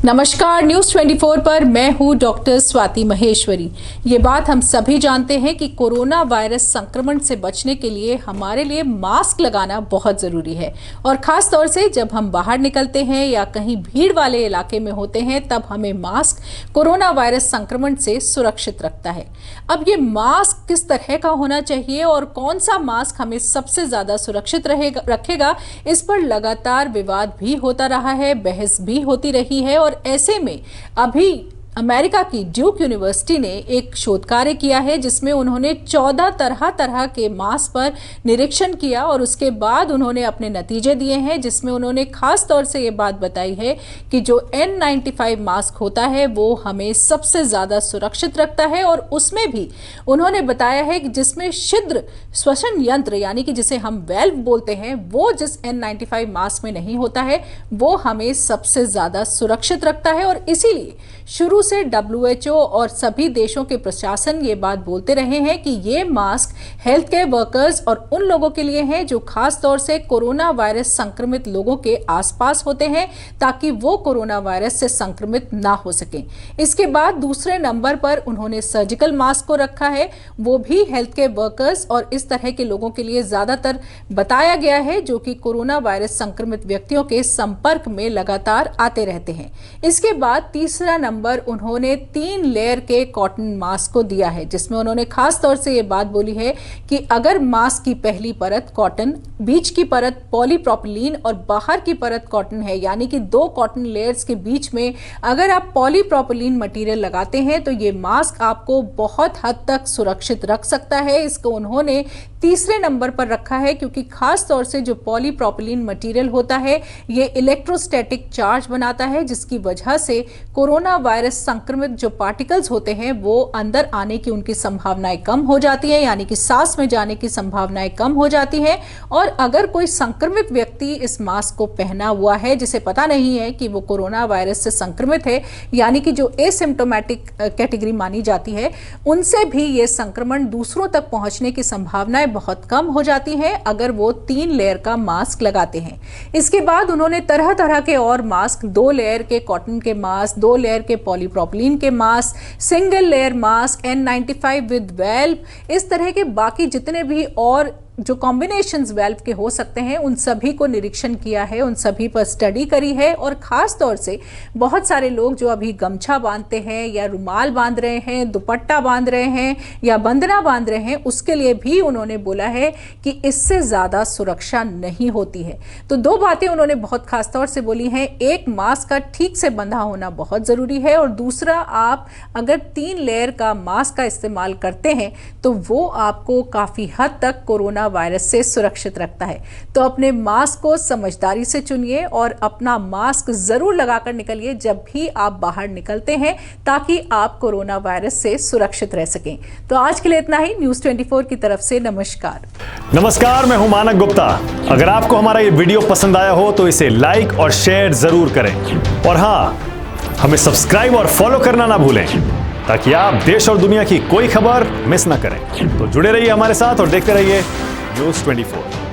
नमस्कार, न्यूज़ 24 पर मैं हूं डॉक्टर स्वाति महेश्वरी। ये बात हम सभी जानते हैं कि कोरोना वायरस संक्रमण से बचने के लिए हमारे लिए मास्क लगाना बहुत ज़रूरी है और ख़ास तौर से जब हम बाहर निकलते हैं या कहीं भीड़ वाले इलाके में होते हैं तब हमें मास्क कोरोना वायरस संक्रमण से सुरक्षित रखता है। अब ये मास्क किस तरह का होना चाहिए और कौन सा मास्क हमें सबसे ज़्यादा सुरक्षित रखेगा, इस पर लगातार विवाद भी होता रहा है, बहस भी होती रही है। और ऐसे में अभी अमेरिका की ड्यूक यूनिवर्सिटी ने एक शोध कार्य किया है जिसमें उन्होंने 14 तरह के मास्क पर निरीक्षण किया और उसके बाद उन्होंने अपने नतीजे दिए हैं, जिसमें उन्होंने खास तौर से ये बात बताई है कि जो N95 मास्क होता है वो हमें सबसे ज़्यादा सुरक्षित रखता है। और उसमें भी उन्होंने बताया है कि जिसमें छिद्र श्वसन यंत्र यानी कि जिसे हम वेल्व बोलते हैं वो जिस N95 मास्क में नहीं होता है वो हमें सबसे ज़्यादा सुरक्षित रखता है। और इसीलिए शुरू से WHO और सभी देशों के प्रशासन ये बात बोलते रहे हैं कि ये मास्क हेल्थ केयर वर्कर्स और उन लोगों के लिए हैं जो खास तौर से कोरोना वायरस संक्रमित लोगों के आसपास होते हैं ताकि वो कोरोना वायरस से संक्रमित ना हो सकें। इसके बाद दूसरे नंबर पर उन्होंने सर्जिकल मास्क को रखा है, वो भी हेल्थ केयर वर्कर्स और इस तरह के लोगों के लिए ज़्यादातर बताया गया है जो कि कोरोना वायरस संक्रमित व्यक्तियों के संपर्क में लगातार आते रहते हैं। इसके बाद तीसरा नंबर उन्होंने 3 लेयर के कॉटन मास्क को दिया है, जिसमें उन्होंने खास तौर से ये बात बोली है कि अगर मास्क की पहली परत कॉटन, बीच की परत पॉलीप्रोपिलीन और बाहर की परत कॉटन है, यानी कि 2 कॉटन लेयर्स के बीच में अगर आप पॉलीप्रोपिलीन मटेरियल लगाते हैं तो ये मास्क आपको बहुत हद तक सुरक्षित रख सकता है। इसको उन्होंने तीसरे नंबर पर रखा है क्योंकि खास तौर से जो पॉलीप्रोपिलीन मटेरियल होता है ये इलेक्ट्रोस्टैटिक चार्ज बनाता है, जिसकी वजह से कोरोना वायरस संक्रमित जो पार्टिकल्स होते हैं वो अंदर आने की उनकी संभावनाएं कम हो जाती है, यानी कि सांस में जाने की संभावनाएं कम हो जाती है। और अगर कोई संक्रमित व्यक्ति इस मास्क को पहना हुआ है जिसे पता नहीं है कि वो कोरोना वायरस से संक्रमित है, यानी कि जो एसिम्प्टोमेटिक कैटेगरी मानी जाती है, उनसे भी ये संक्रमण दूसरों तक पहुंचने की संभावनाएं बहुत कम हो जाती हैं अगर वो 3 लेयर का मास्क लगाते हैं। इसके बाद उन्होंने तरह तरह के और मास्क, 2 लेयर के कॉटन के मास्क, 2 लेयर के पॉलीप्रोपिलीन के mask, single layer mask, N95 with valve, इस तरह के बाकी जितने भी और जो कॉम्बिनेशंस वेल्व के हो सकते हैं उन सभी को निरीक्षण किया है, उन सभी पर स्टडी करी है। और ख़ास तौर से बहुत सारे लोग जो अभी गमछा बांधते हैं या रुमाल बांध रहे हैं, दुपट्टा बांध रहे हैं या बंदना बांध रहे हैं, उसके लिए भी उन्होंने बोला है कि इससे ज़्यादा सुरक्षा नहीं होती है। तो 2 बातें उन्होंने बहुत खास तौर से बोली हैं, एक मास्क का ठीक से बंधा होना बहुत ज़रूरी है और दूसरा आप अगर 3 लेयर का मास्क का इस्तेमाल करते हैं तो वो आपको काफ़ी हद तक कोरोना वायरस से सुरक्षित रखता है। तो अपने मास्क को समझदारी से चुनिए और अपना मास्क जरूर लगाकर निकलिए जब भी आप बाहर निकलते हैं ताकि आप कोरोना वायरस से सुरक्षित रह सकें। तो आज के लिए इतना ही। न्यूज़ 24 की तरफ से नमस्कार। नमस्कार, मैं हूं मानक गुप्ता। अगर आपको हमारा ये वीडियो पसंद आया हो तो इसे लाइक और शेयर जरूर करें और हाँ, हमें सब्सक्राइब और फॉलो करना ना भूलें ताकि आप देश और दुनिया की कोई खबर मिस ना करें। तो जुड़े रहिए हमारे साथ और देखते रहिए न्यूज़ 24।